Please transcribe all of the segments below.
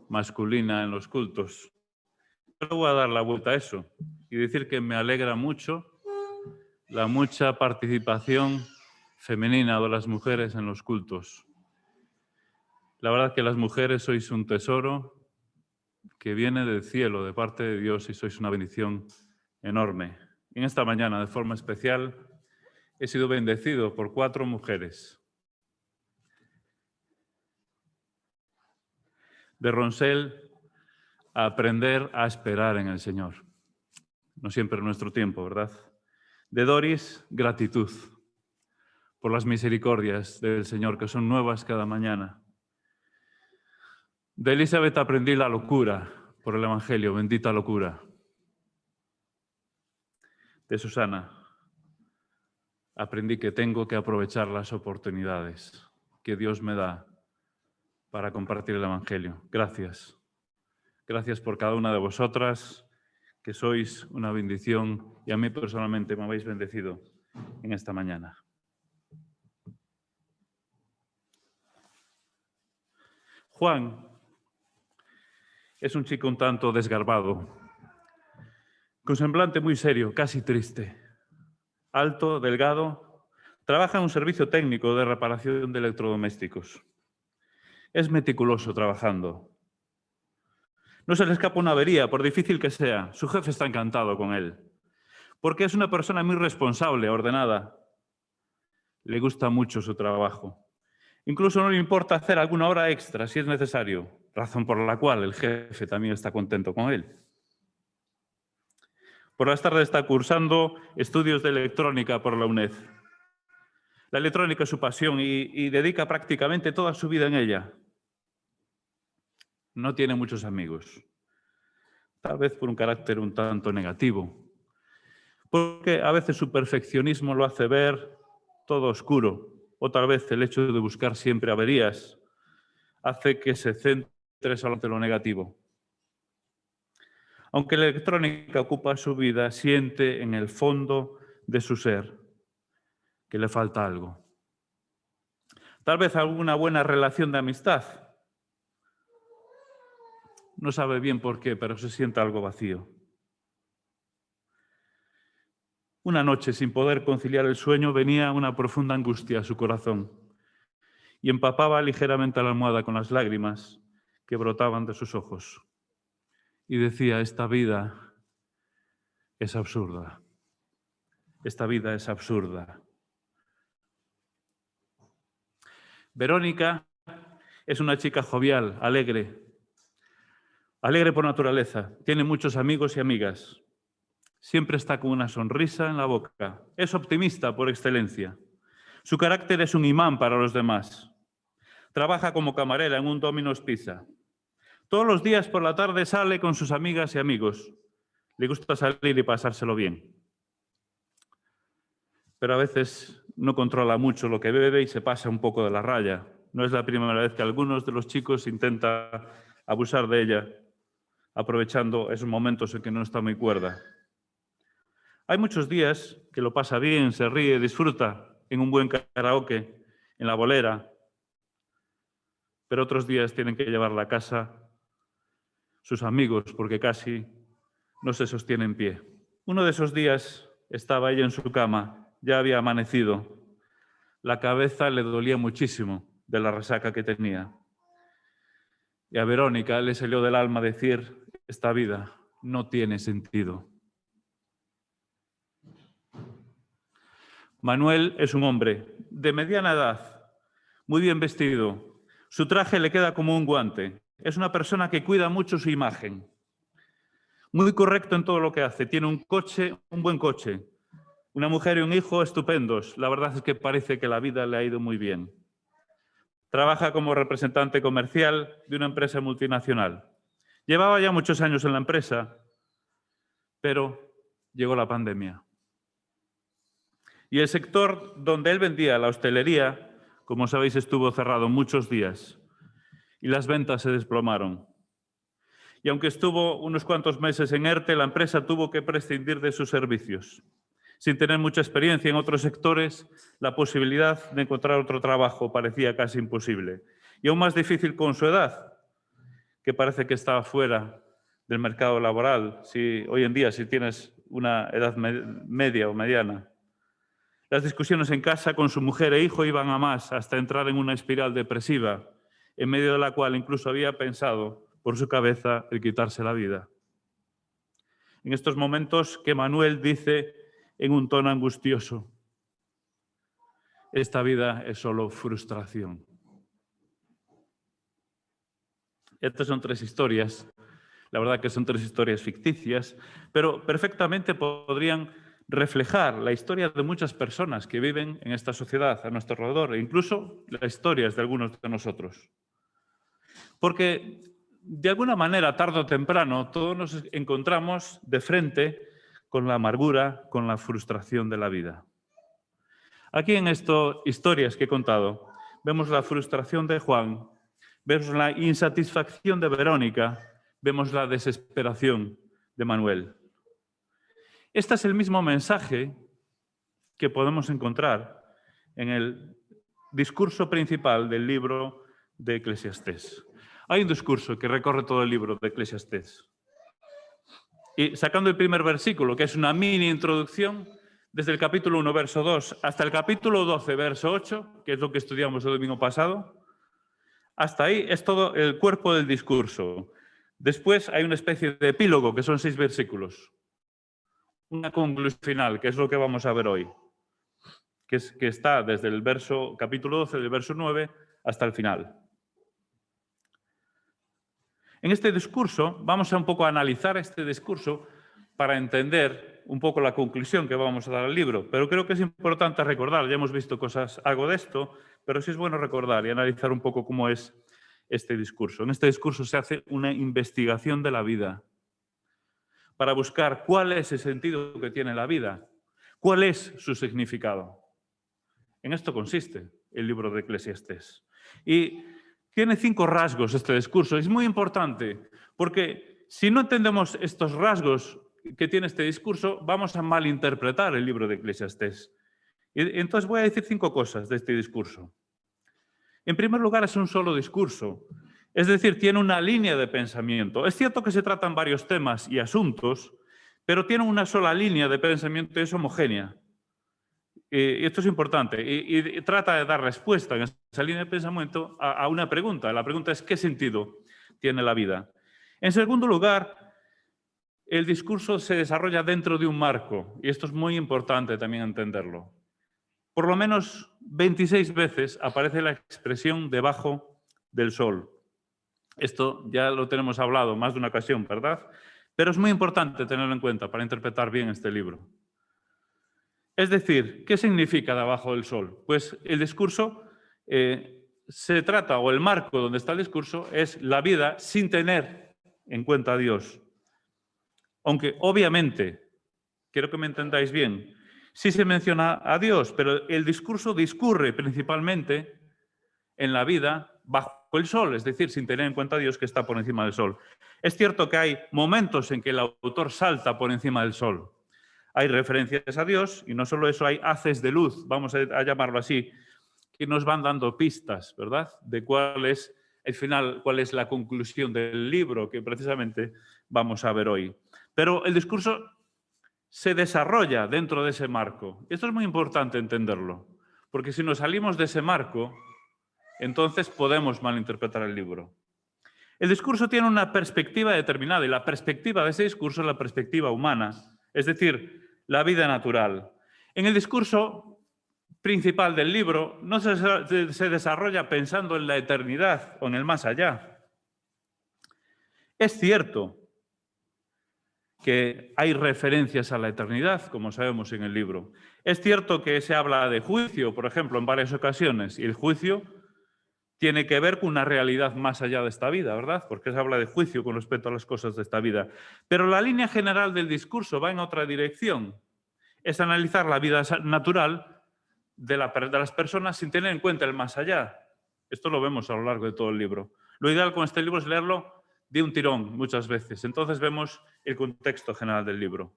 masculina en los cultos. Pero voy a dar la vuelta a eso y decir que me alegra mucho la mucha participación femenina de las mujeres en los cultos. La verdad que las mujeres sois un tesoro que viene del cielo, de parte de Dios, y sois una bendición enorme. En esta mañana, de forma especial, he sido bendecido por 4 mujeres. De Ronsel, a aprender a esperar en el Señor. No siempre en nuestro tiempo, ¿verdad? De Doris, gratitud por las misericordias del Señor, que son nuevas cada mañana. De Elizabeth aprendí la locura por el Evangelio, bendita locura. De Susana aprendí que tengo que aprovechar las oportunidades que Dios me da para compartir el Evangelio. Gracias. Gracias por cada una de vosotras, que sois una bendición y a mí personalmente me habéis bendecido en esta mañana. Juan es un chico un tanto desgarbado, con semblante muy serio, casi triste. Alto, delgado, trabaja en un servicio técnico de reparación de electrodomésticos. Es meticuloso trabajando. No se le escapa una avería, por difícil que sea. Su jefe está encantado con él, porque es una persona muy responsable, ordenada. Le gusta mucho su trabajo. Incluso no le importa hacer alguna hora extra si es necesario, razón por la cual el jefe también está contento con él. Por las tardes está cursando estudios de electrónica por la UNED. La electrónica es su pasión y dedica prácticamente toda su vida en ella. No tiene muchos amigos, tal vez por un carácter un tanto negativo, porque a veces su perfeccionismo lo hace ver todo oscuro, o tal vez el hecho de buscar siempre averías hace que se centre solamente en lo negativo. Aunque la electrónica ocupa su vida, siente en el fondo de su ser que le falta algo. Tal vez alguna buena relación de amistad. No sabe bien por qué, pero se siente algo vacío. Una noche, sin poder conciliar el sueño, venía una profunda angustia a su corazón y empapaba ligeramente la almohada con las lágrimas que brotaban de sus ojos. Y decía, esta vida es absurda. Esta vida es absurda. Verónica es una chica jovial, alegre por naturaleza. Tiene muchos amigos y amigas. Siempre está con una sonrisa en la boca. Es optimista por excelencia. Su carácter es un imán para los demás. Trabaja como camarera en un Domino's Pizza. Todos los días por la tarde sale con sus amigas y amigos. Le gusta salir y pasárselo bien. Pero a veces no controla mucho lo que bebe y se pasa un poco de la raya. No es la primera vez que algunos de los chicos intentan abusar de ella, aprovechando esos momentos en que no está muy cuerda. Hay muchos días que lo pasa bien, se ríe, disfruta en un buen karaoke, en la bolera, pero otros días tienen que llevarla a casa sus amigos porque casi no se sostiene en pie. Uno de esos días estaba ella en su cama, ya había amanecido. La cabeza le dolía muchísimo de la resaca que tenía. Y a Verónica le salió del alma decir, esta vida no tiene sentido. Manuel es un hombre de mediana edad, muy bien vestido. Su traje le queda como un guante. Es una persona que cuida mucho su imagen. Muy correcto en todo lo que hace. Tiene un coche, un buen coche. Una mujer y un hijo estupendos. La verdad es que parece que la vida le ha ido muy bien. Trabaja como representante comercial de una empresa multinacional. Llevaba ya muchos años en la empresa, pero llegó la pandemia. Y el sector donde él vendía, la hostelería, como sabéis, estuvo cerrado muchos días y las ventas se desplomaron. Y aunque estuvo unos cuantos meses en ERTE, la empresa tuvo que prescindir de sus servicios. Sin tener mucha experiencia en otros sectores, la posibilidad de encontrar otro trabajo parecía casi imposible. Y aún más difícil con su edad. que parece que está fuera del mercado laboral, hoy en día si tienes una edad media o mediana. Las discusiones en casa con su mujer e hijo iban a más hasta entrar en una espiral depresiva, en medio de la cual incluso había pensado por su cabeza el quitarse la vida. En estos momentos que Manuel dice en un tono angustioso: esta vida es solo frustración. Estas son 3 historias. La verdad que son 3 historias ficticias, pero perfectamente podrían reflejar la historia de muchas personas que viven en esta sociedad a nuestro alrededor, e incluso las historias de algunos de nosotros. Porque, de alguna manera, tarde o temprano, todos nos encontramos de frente con la amargura, con la frustración de la vida. Aquí en estas historias que he contado, vemos la frustración de Juan, vemos la insatisfacción de Verónica, vemos la desesperación de Manuel. Este es el mismo mensaje que podemos encontrar en el discurso principal del libro de Eclesiastés. Hay un discurso que recorre todo el libro de Eclesiastés. Y sacando el primer versículo, que es una mini introducción, desde el capítulo 1, verso 2, hasta el capítulo 12, verso 8, que es lo que estudiamos el domingo pasado, hasta ahí es todo el cuerpo del discurso. Después hay una especie de epílogo, que son 6 versículos. Una conclusión final, que es lo que vamos a ver hoy, que está desde el capítulo 12, del verso 9, hasta el final. En este discurso, vamos a un poco a analizar este discurso para entender un poco la conclusión que vamos a dar al libro. Pero creo que es importante recordar, ya hemos visto algo de esto, pero sí es bueno recordar y analizar un poco cómo es este discurso. En este discurso se hace una investigación de la vida para buscar cuál es el sentido que tiene la vida, cuál es su significado. En esto consiste el libro de Eclesiastés. Y tiene 5 rasgos este discurso. Es muy importante porque si no entendemos estos rasgos que tiene este discurso, vamos a malinterpretar el libro de Eclesiastés. Y entonces voy a decir 5 cosas de este discurso. En primer lugar, es un solo discurso. Es decir, tiene una línea de pensamiento. Es cierto que se tratan varios temas y asuntos, pero tiene una sola línea de pensamiento y es homogénea. Y esto es importante. Y trata de dar respuesta en esa línea de pensamiento a una pregunta. La pregunta es: ¿qué sentido tiene la vida? En segundo lugar, el discurso se desarrolla dentro de un marco. Y esto es muy importante también entenderlo. Por lo menos 26 veces aparece la expresión debajo del sol. Esto ya lo tenemos hablado más de una ocasión, ¿verdad? Pero es muy importante tenerlo en cuenta para interpretar bien este libro. Es decir, ¿qué significa debajo del sol? Pues el discurso se trata, o el marco donde está el discurso, es la vida sin tener en cuenta a Dios. Aunque, obviamente, quiero que me entendáis bien, sí se menciona a Dios, pero el discurso discurre principalmente en la vida bajo el sol, es decir, sin tener en cuenta a Dios que está por encima del sol. Es cierto que hay momentos en que el autor salta por encima del sol. Hay referencias a Dios y no solo eso, hay haces de luz, vamos a llamarlo así, que nos van dando pistas, ¿verdad?, de cuál es el final, cuál es la conclusión del libro que precisamente vamos a ver hoy. Pero el discurso se desarrolla dentro de ese marco. Esto es muy importante entenderlo, porque si nos salimos de ese marco, entonces podemos malinterpretar el libro. El discurso tiene una perspectiva determinada y la perspectiva de ese discurso es la perspectiva humana, es decir, la vida natural. En el discurso principal del libro no se desarrolla pensando en la eternidad o en el más allá. Es cierto que hay referencias a la eternidad, como sabemos en el libro. Es cierto que se habla de juicio, por ejemplo, en varias ocasiones, y el juicio tiene que ver con una realidad más allá de esta vida, ¿verdad? Porque se habla de juicio con respecto a las cosas de esta vida. Pero la línea general del discurso va en otra dirección. Es analizar la vida natural de las personas sin tener en cuenta el más allá. Esto lo vemos a lo largo de todo el libro. Lo ideal con este libro es leerlo de un tirón muchas veces. Entonces vemos el contexto general del libro.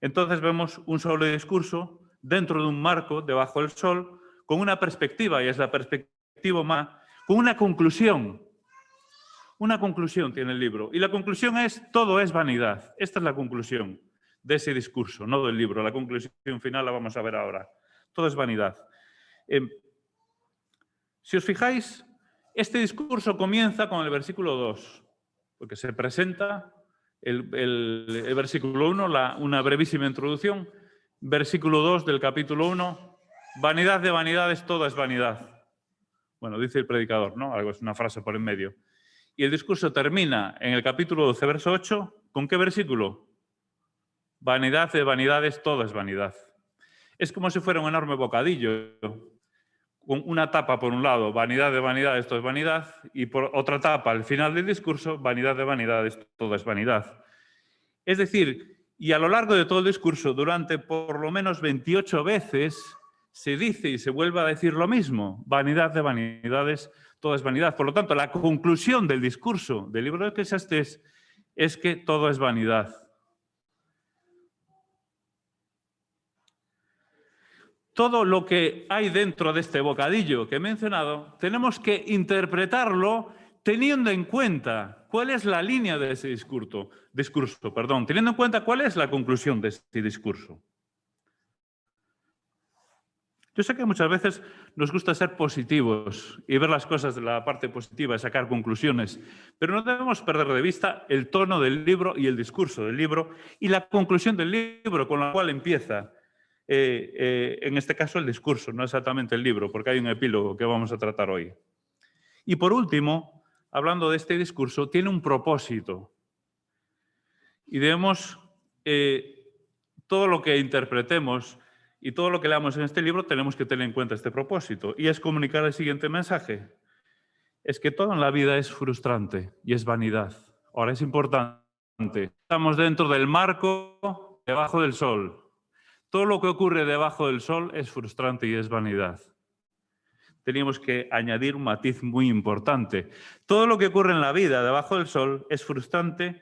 Entonces vemos un solo discurso dentro de un marco, debajo del sol, con una perspectiva, y es la perspectiva humana, con una conclusión. Una conclusión tiene el libro. Y la conclusión es, todo es vanidad. Esta es la conclusión de ese discurso, no del libro. La conclusión final la vamos a ver ahora. Todo es vanidad. Si os fijáis, este discurso comienza con el versículo 2, porque se presenta el versículo 1, una brevísima introducción. Versículo 2 del capítulo 1, vanidad de vanidades, todo es vanidad. Bueno, dice el predicador, ¿no? Algo es una frase por en medio. Y el discurso termina en el capítulo 12, verso 8, ¿con qué versículo? Vanidad de vanidades, todo es vanidad. Es como si fuera un enorme bocadillo, con una tapa por un lado, vanidad de vanidades, todo es vanidad, y por otra tapa, al final del discurso, vanidad de vanidades, todo es vanidad. Es decir, y a lo largo de todo el discurso, durante por lo menos 28 veces, se dice y se vuelve a decir lo mismo, vanidad de vanidades, todo es vanidad. Por lo tanto, la conclusión del discurso del libro de Eclesiastés es que todo es vanidad. Todo lo que hay dentro de este bocadillo que he mencionado, tenemos que interpretarlo teniendo en cuenta cuál es la línea de ese discurso, teniendo en cuenta cuál es la conclusión de este discurso. Yo sé que muchas veces nos gusta ser positivos y ver las cosas de la parte positiva y sacar conclusiones, pero no debemos perder de vista el tono del libro y el discurso del libro y la conclusión del libro con la cual empieza, en este caso, el discurso, no exactamente el libro, porque hay un epílogo que vamos a tratar hoy. Y por último, hablando de este discurso, tiene un propósito y debemos, todo lo que interpretemos y todo lo que leamos en este libro tenemos que tener en cuenta este propósito, y es comunicar el siguiente mensaje. Es que todo en la vida es frustrante y es vanidad. Ahora, es importante. Estamos dentro del marco, debajo del sol. Todo lo que ocurre debajo del sol es frustrante y es vanidad. Teníamos que añadir un matiz muy importante. Todo lo que ocurre en la vida debajo del sol es frustrante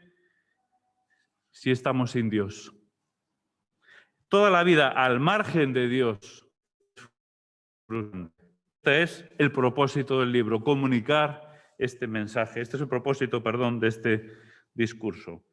si estamos sin Dios. Toda la vida al margen de Dios. Este es el propósito del libro, comunicar este mensaje. Este es el propósito, de este discurso.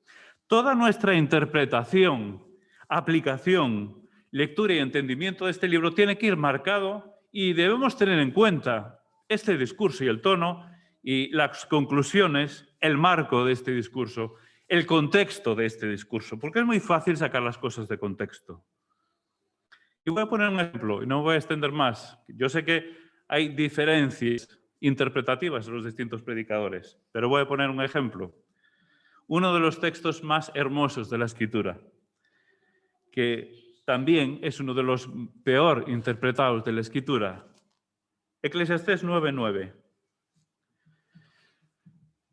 Toda nuestra interpretación, aplicación, lectura y entendimiento de este libro tiene que ir marcado, y debemos tener en cuenta este discurso y el tono y las conclusiones, el marco de este discurso, el contexto de este discurso, porque es muy fácil sacar las cosas de contexto. Y voy a poner un ejemplo, y no me voy a extender más. Yo sé que hay diferencias interpretativas de los distintos predicadores, pero voy a poner un ejemplo. Uno de los textos más hermosos de la Escritura, que también es uno de los peor interpretados de la Escritura. Eclesiastés 9:9.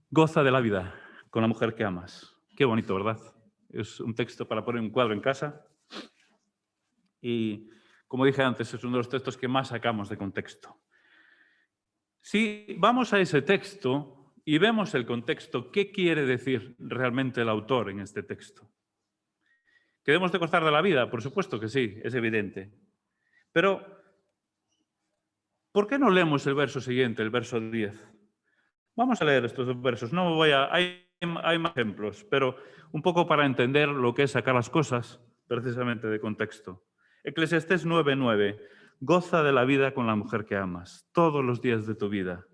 Goza de la vida con la mujer que amas. Qué bonito, ¿verdad? Es un texto para poner un cuadro en casa. Y, como dije antes, es uno de los textos que más sacamos de contexto. Si vamos a ese texto y vemos el contexto, ¿qué quiere decir realmente el autor en este texto? ¿Que debemos de gozar de la vida? Por supuesto que sí, es evidente. Pero, ¿por qué no leemos el verso siguiente, el verso 10? Vamos a leer estos dos versos. No voy a, hay más ejemplos, pero un poco para entender lo que es sacar las cosas precisamente de contexto. Eclesiastés 9:9. Goza de la vida con la mujer que amas, todos los días de tu vida.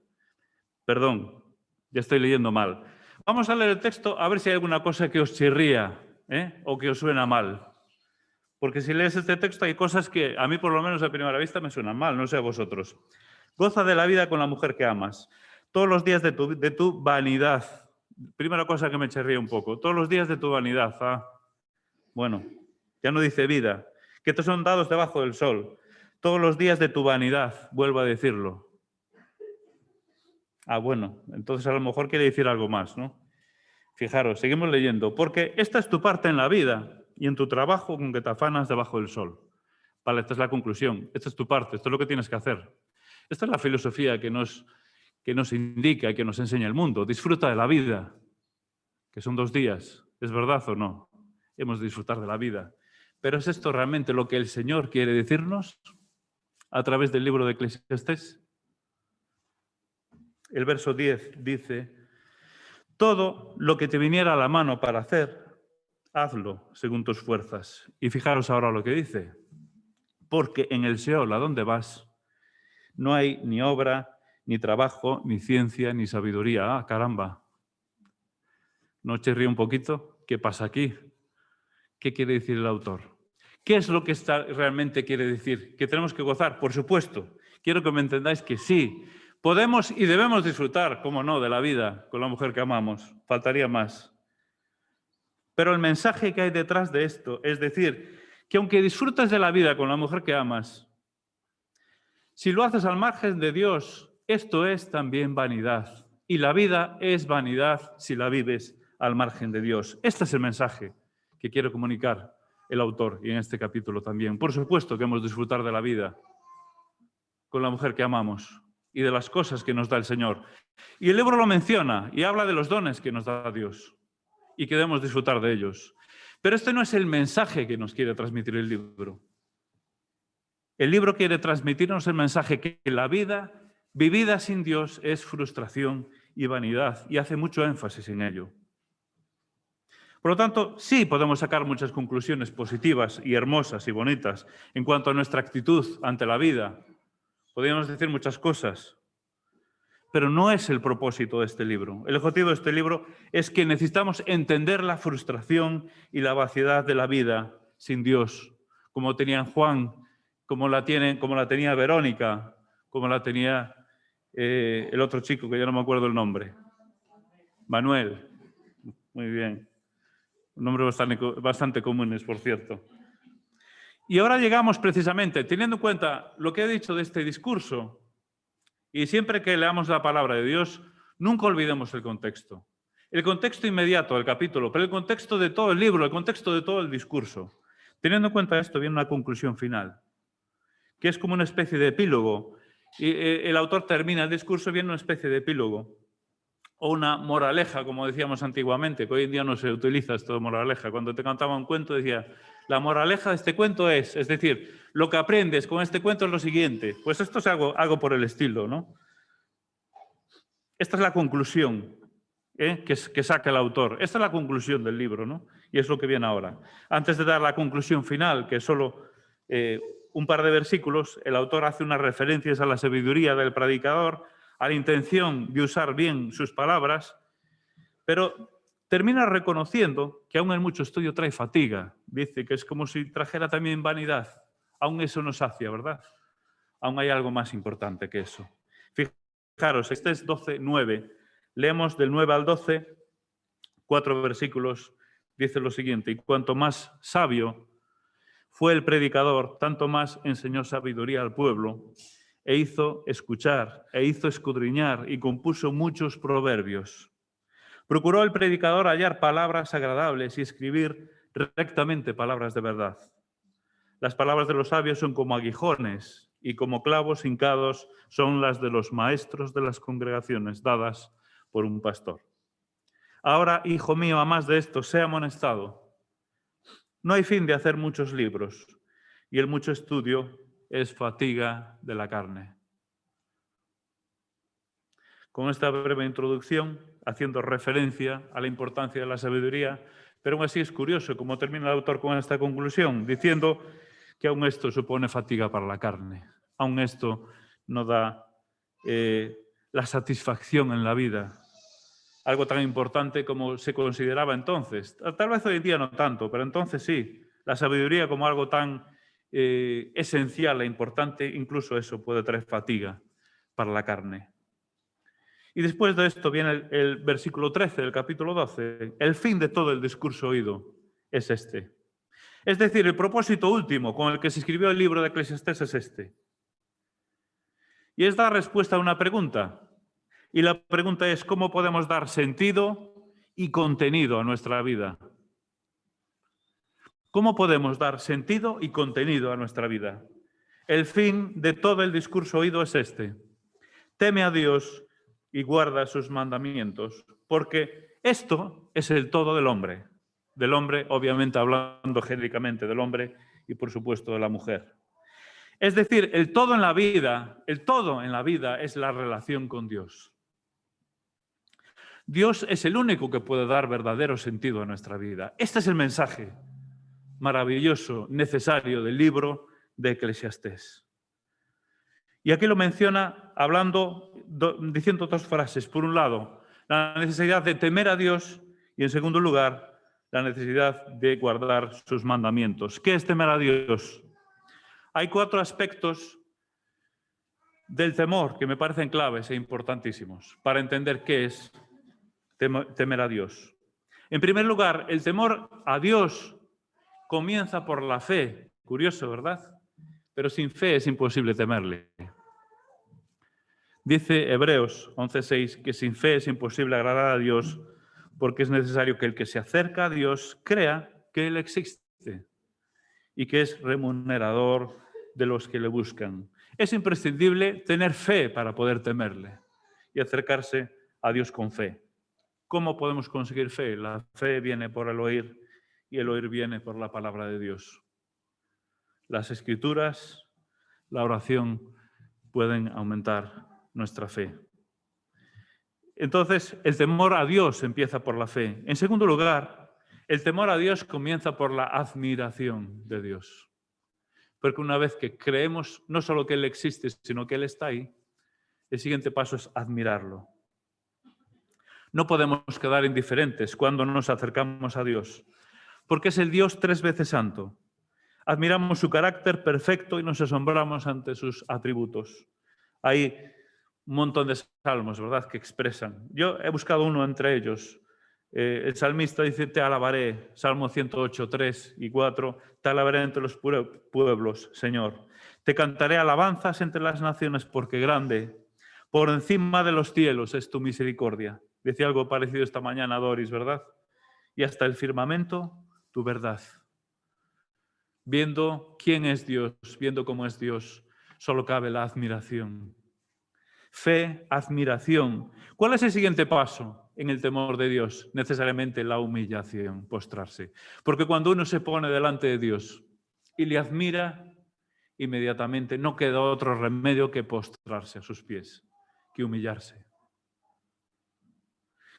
Perdón, ya estoy leyendo mal. Vamos a leer el texto a ver si hay alguna cosa que os chirría, o que os suena mal. Porque si lees este texto hay cosas que a mí por lo menos a primera vista me suenan mal, no sé a vosotros. Goza de la vida con la mujer que amas, todos los días de tu vanidad. Primera cosa que me chirría un poco, todos los días de tu vanidad. Bueno, ya no dice vida, que te son dados debajo del sol. Todos los días de tu vanidad, vuelvo a decirlo. Bueno, entonces a lo mejor quiere decir algo más, ¿no? Fijaros, seguimos leyendo. Porque esta es tu parte en la vida y en tu trabajo con que te afanas debajo del sol. Vale, esta es la conclusión. Esta es tu parte, esto es lo que tienes que hacer. Esta es la filosofía que nos indica y que nos enseña el mundo. Disfruta de la vida, que son 2 días. ¿Es verdad o no? Hemos de disfrutar de la vida. ¿Pero es esto realmente lo que el Señor quiere decirnos a través del libro de Eclesiastés? El verso 10 dice: Todo lo que te viniera a la mano para hacer, hazlo según tus fuerzas. Y fijaros ahora lo que dice. Porque en el Seol, ¿a dónde vas? No hay ni obra, ni trabajo, ni ciencia, ni sabiduría. Ah, caramba. ¿No chirría un poquito? ¿Qué pasa aquí? ¿Qué quiere decir el autor? ¿Qué es lo que realmente quiere decir? ¿Que tenemos que gozar? Por supuesto. Quiero que me entendáis que sí. Podemos y debemos disfrutar, cómo no, de la vida con la mujer que amamos. Faltaría más. Pero el mensaje que hay detrás de esto es decir, que aunque disfrutas de la vida con la mujer que amas, si lo haces al margen de Dios, esto es también vanidad. Y la vida es vanidad si la vives al margen de Dios. Este es el mensaje que quiere comunicar el autor y en este capítulo también. Por supuesto que hemos de disfrutar de la vida con la mujer que amamos y de las cosas que nos da el Señor. Y el libro lo menciona y habla de los dones que nos da Dios y que debemos disfrutar de ellos. Pero este no es el mensaje que nos quiere transmitir el libro. El libro quiere transmitirnos el mensaje que la vida vivida sin Dios es frustración y vanidad, y hace mucho énfasis en ello. Por lo tanto, sí podemos sacar muchas conclusiones positivas y hermosas y bonitas en cuanto a nuestra actitud ante la vida. Podríamos decir muchas cosas, pero no es el propósito de este libro. El objetivo de este libro es que necesitamos entender la frustración y la vaciedad de la vida sin Dios, como tenían Juan, como la tenía Verónica, como la tenía el otro chico, que ya no me acuerdo el nombre. Manuel. Muy bien. Nombres bastante comunes, por cierto. Y ahora llegamos precisamente, teniendo en cuenta lo que he dicho de este discurso, y siempre que leamos la palabra de Dios, nunca olvidemos el contexto. El contexto inmediato del capítulo, pero el contexto de todo el libro, el contexto de todo el discurso. Teniendo en cuenta esto, viene una conclusión final, que es como una especie de epílogo. Y el autor termina el discurso, viene una especie de epílogo, o una moraleja, como decíamos antiguamente, que hoy en día no se utiliza esto de moraleja. Cuando te contaba un cuento decía, la moraleja de este cuento es decir, lo que aprendes con este cuento es lo siguiente. Pues esto es algo por el estilo, ¿no? Esta es la conclusión que saca el autor. Esta es la conclusión del libro, ¿no? Y es lo que viene ahora. Antes de dar la conclusión final, que es solo un par de versículos, el autor hace unas referencias a la sabiduría del predicador, a la intención de usar bien sus palabras, pero termina reconociendo que aún el mucho estudio trae fatiga. Dice que es como si trajera también vanidad. Aún eso no sacia, ¿verdad? Aún hay algo más importante que eso. Fijaros, este es 12:9. Leemos del 9 al 12, 4 versículos, dice lo siguiente: y cuanto más sabio fue el predicador, tanto más enseñó sabiduría al pueblo, e hizo escuchar, e hizo escudriñar, y compuso muchos proverbios. Procuró el predicador hallar palabras agradables y escribir rectamente palabras de verdad. Las palabras de los sabios son como aguijones, y como clavos hincados son las de los maestros de las congregaciones, dadas por un pastor. Ahora, hijo mío, a más de esto, sea amonestado. No hay fin de hacer muchos libros, y el mucho estudio es fatiga de la carne. Con esta breve introducción, haciendo referencia a la importancia de la sabiduría, pero aún así es curioso cómo termina el autor con esta conclusión, diciendo que aún esto supone fatiga para la carne. Aún esto no da la satisfacción en la vida. Algo tan importante como se consideraba entonces. Tal vez hoy en día no tanto, pero entonces sí. La sabiduría como algo tan esencial e importante, incluso eso puede traer fatiga para la carne. Y después de esto viene el versículo 13 del capítulo 12. El fin de todo el discurso oído es este. Es decir, el propósito último con el que se escribió el libro de Eclesiastés es este. Y es dar respuesta a una pregunta. Y la pregunta es, ¿cómo podemos dar sentido y contenido a nuestra vida? ¿Cómo podemos dar sentido y contenido a nuestra vida? El fin de todo el discurso oído es este. Teme a Dios y guarda sus mandamientos, porque esto es el todo del hombre. Del hombre, obviamente hablando genéricamente del hombre y por supuesto de la mujer. Es decir, el todo en la vida es la relación con Dios. Dios es el único que puede dar verdadero sentido a nuestra vida. Este es el mensaje maravilloso, necesario del libro de Eclesiastés. Y aquí lo menciona diciendo dos frases. Por un lado, la necesidad de temer a Dios y, en segundo lugar, la necesidad de guardar sus mandamientos. ¿Qué es temer a Dios? Hay 4 aspectos del temor que me parecen claves e importantísimos para entender qué es temer a Dios. En primer lugar, el temor a Dios comienza por la fe. Curioso, ¿verdad? Pero sin fe es imposible temerle. Dice Hebreos 11:6 que sin fe es imposible agradar a Dios porque es necesario que el que se acerca a Dios crea que Él existe y que es remunerador de los que le buscan. Es imprescindible tener fe para poder temerle y acercarse a Dios con fe. ¿Cómo podemos conseguir fe? La fe viene por el oír y el oír viene por la palabra de Dios. Las Escrituras, la oración pueden aumentar nuestra fe. Entonces, el temor a Dios empieza por la fe. En segundo lugar, el temor a Dios comienza por la admiración de Dios. Porque una vez que creemos no solo que Él existe, sino que Él está ahí, el siguiente paso es admirarlo. No podemos quedar indiferentes cuando nos acercamos a Dios, porque es el Dios 3 veces santo. Admiramos su carácter perfecto y nos asombramos ante sus atributos. Hay un montón de salmos, ¿verdad?, que expresan. Yo he buscado uno entre ellos. El salmista dice, te alabaré, Salmo 108, 3 y 4, te alabaré entre los pueblos, Señor. Te cantaré alabanzas entre las naciones porque grande, por encima de los cielos es tu misericordia. Decía algo parecido esta mañana Doris, ¿verdad? Y hasta el firmamento, tu verdad. Viendo quién es Dios, viendo cómo es Dios, solo cabe la admiración. Fe, admiración. ¿Cuál es el siguiente paso en el temor de Dios? Necesariamente la humillación, postrarse. Porque cuando uno se pone delante de Dios y le admira, inmediatamente no queda otro remedio que postrarse a sus pies, que humillarse.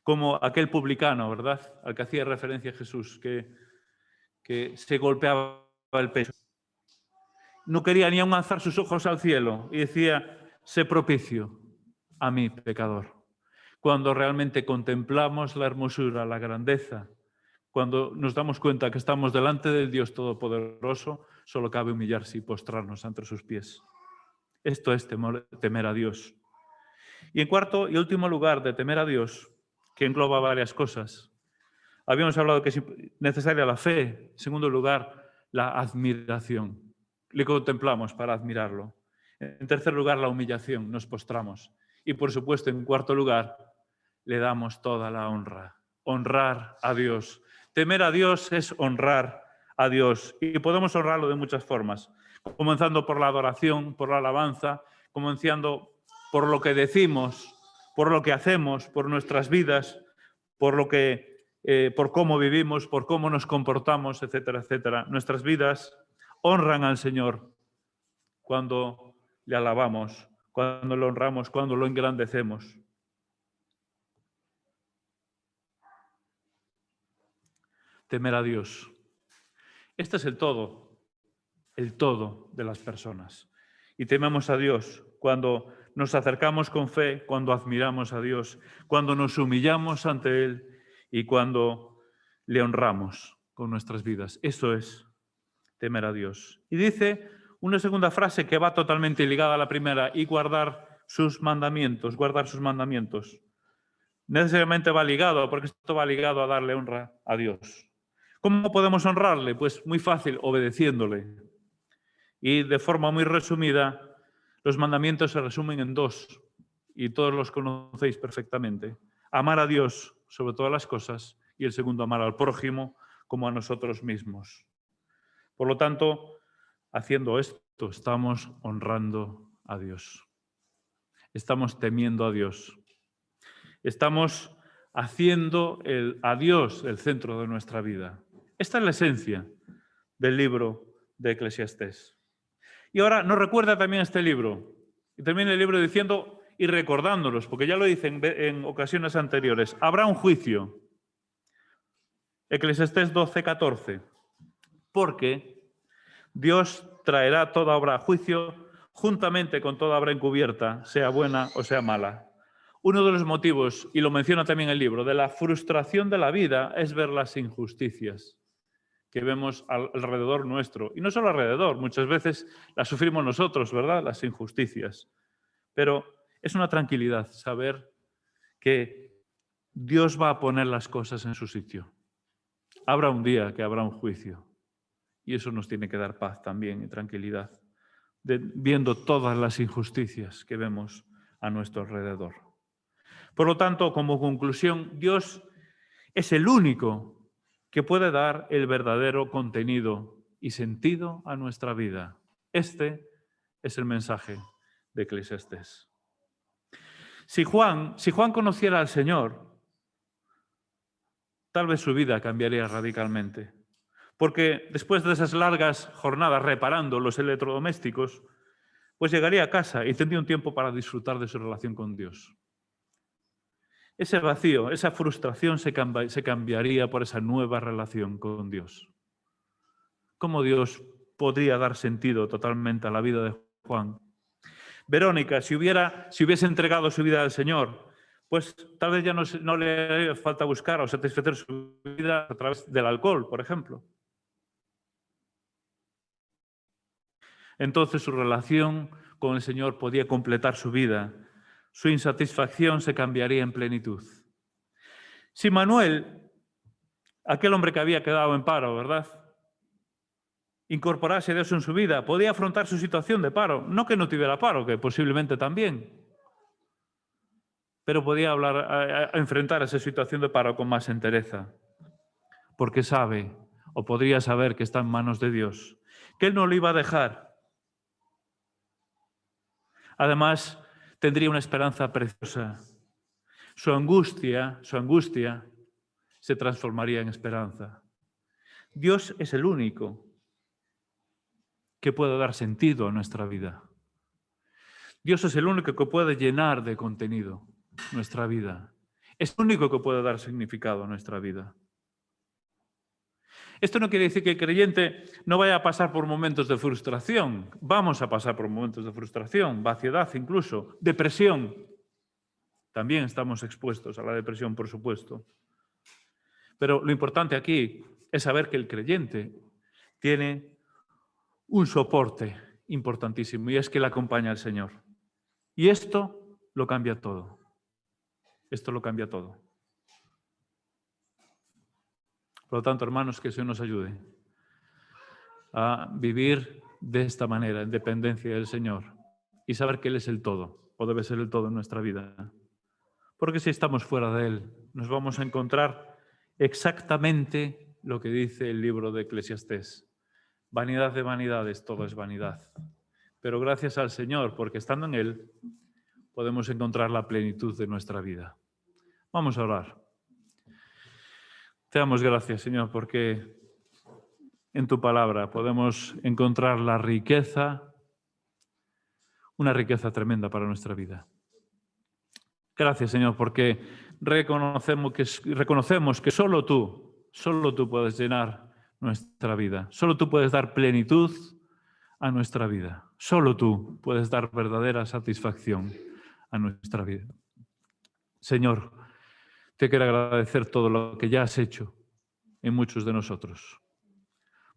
Como aquel publicano, ¿verdad?, al que hacía referencia Jesús, que se golpeaba el pecho. No quería ni aun alzar sus ojos al cielo y decía, sé propicio a mí, pecador. Cuando realmente contemplamos la hermosura, la grandeza, cuando nos damos cuenta que estamos delante del Dios Todopoderoso, solo cabe humillarse y postrarnos ante sus pies. Esto es temer a Dios. Y en cuarto y último lugar, de temer a Dios, que engloba varias cosas. Habíamos hablado que es necesaria la fe. En segundo lugar, la admiración. Le contemplamos para admirarlo. En tercer lugar, la humillación. Nos postramos. Y por supuesto, en cuarto lugar, le damos toda la honra. Honrar a Dios. Temer a Dios es honrar a Dios. Y podemos honrarlo de muchas formas. Comenzando por la adoración, por la alabanza, comenzando por lo que decimos, por lo que hacemos, por nuestras vidas, por cómo vivimos, por cómo nos comportamos, etcétera, etcétera. Nuestras vidas honran al Señor cuando le alabamos, cuando lo honramos, cuando lo engrandecemos. Temer a Dios. Este es el todo de las personas. Y tememos a Dios cuando nos acercamos con fe, cuando admiramos a Dios, cuando nos humillamos ante Él y cuando le honramos con nuestras vidas. Eso es temer a Dios. Y dice una segunda frase que va totalmente ligada a la primera, y guardar sus mandamientos, guardar sus mandamientos. Necesariamente va ligado, porque esto va ligado a darle honra a Dios. ¿Cómo podemos honrarle? Pues muy fácil, obedeciéndole. Y de forma muy resumida, los mandamientos se resumen en 2, y todos los conocéis perfectamente. Amar a Dios sobre todas las cosas, y el segundo, amar al prójimo como a nosotros mismos. Por lo tanto, haciendo esto, estamos honrando a Dios. Estamos temiendo a Dios. Estamos haciendo a Dios el centro de nuestra vida. Esta es la esencia del libro de Eclesiastés. Y ahora nos recuerda también este libro. Y termina el libro diciendo, y recordándolos, porque ya lo dicen en ocasiones anteriores, habrá un juicio. Eclesiastés 12:14. Porque Dios traerá toda obra a juicio juntamente con toda obra encubierta, sea buena o sea mala. Uno de los motivos, y lo menciona también el libro, de la frustración de la vida es ver las injusticias que vemos alrededor nuestro. Y no solo alrededor, muchas veces las sufrimos nosotros, ¿verdad? Las injusticias. Pero es una tranquilidad saber que Dios va a poner las cosas en su sitio. Habrá un día que habrá un juicio. Y eso nos tiene que dar paz también y tranquilidad, viendo todas las injusticias que vemos a nuestro alrededor. Por lo tanto, como conclusión, Dios es el único que puede dar el verdadero contenido y sentido a nuestra vida. Este es el mensaje de Eclesiastés. Si Juan conociera al Señor, tal vez su vida cambiaría radicalmente. Porque después de esas largas jornadas reparando los electrodomésticos, pues llegaría a casa y tendría un tiempo para disfrutar de su relación con Dios. Ese vacío, esa frustración se cambiaría por esa nueva relación con Dios. ¿Cómo Dios podría dar sentido totalmente a la vida de Juan? Verónica, si hubiese entregado su vida al Señor, pues tal vez ya no le haría falta buscar o satisfacer su vida a través del alcohol, por ejemplo. Entonces su relación con el Señor podía completar su vida. Su insatisfacción se cambiaría en plenitud. Si Manuel, aquel hombre que había quedado en paro, ¿verdad?, incorporase a Dios en su vida, podía afrontar su situación de paro. No que no tuviera paro, que posiblemente también. Pero podía enfrentar esa situación de paro con más entereza. Porque sabe, o podría saber, que está en manos de Dios. Que Él no lo iba a dejar. Además, tendría una esperanza preciosa. Su angustia se transformaría en esperanza. Dios es el único que puede dar sentido a nuestra vida. Dios es el único que puede llenar de contenido nuestra vida. Es el único que puede dar significado a nuestra vida. Esto no quiere decir que el creyente no vaya a pasar por momentos de frustración. Vamos a pasar por momentos de frustración, vaciedad incluso, depresión. También estamos expuestos a la depresión, por supuesto. Pero lo importante aquí es saber que el creyente tiene un soporte importantísimo y es que le acompaña al Señor. Y esto lo cambia todo. Esto lo cambia todo. Por lo tanto, hermanos, que el Señor nos ayude a vivir de esta manera, en dependencia del Señor, y saber que Él es el todo, o debe ser el todo en nuestra vida. Porque si estamos fuera de Él, nos vamos a encontrar exactamente lo que dice el libro de Eclesiastés. Vanidad de vanidades, todo es vanidad. Pero gracias al Señor, porque estando en Él, podemos encontrar la plenitud de nuestra vida. Vamos a orar. Te damos gracias, Señor, porque en tu palabra podemos encontrar la riqueza, una riqueza tremenda para nuestra vida. Gracias, Señor, porque reconocemos que solo tú puedes llenar nuestra vida. Solo tú puedes dar plenitud a nuestra vida. Solo tú puedes dar verdadera satisfacción a nuestra vida. Señor, te quiero agradecer todo lo que ya has hecho en muchos de nosotros.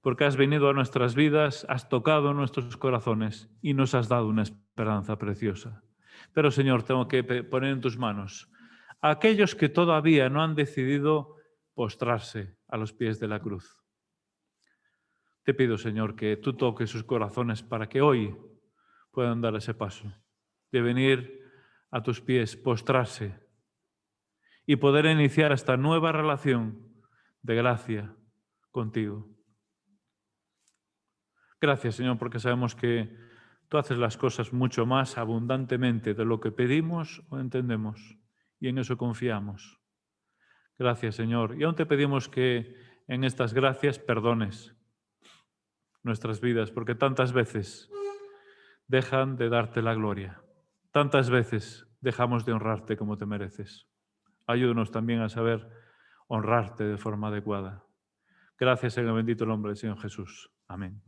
Porque has venido a nuestras vidas, has tocado nuestros corazones y nos has dado una esperanza preciosa. Pero, Señor, tengo que poner en tus manos a aquellos que todavía no han decidido postrarse a los pies de la cruz. Te pido, Señor, que tú toques sus corazones para que hoy puedan dar ese paso de venir a tus pies, postrarse y poder iniciar esta nueva relación de gracia contigo. Gracias, Señor, porque sabemos que tú haces las cosas mucho más abundantemente de lo que pedimos o entendemos, y en eso confiamos. Gracias, Señor. Y aún te pedimos que en estas gracias perdones nuestras vidas, porque tantas veces dejan de darte la gloria. Tantas veces dejamos de honrarte como te mereces. Ayúdanos también a saber honrarte de forma adecuada. Gracias en el bendito nombre del Señor Jesús. Amén.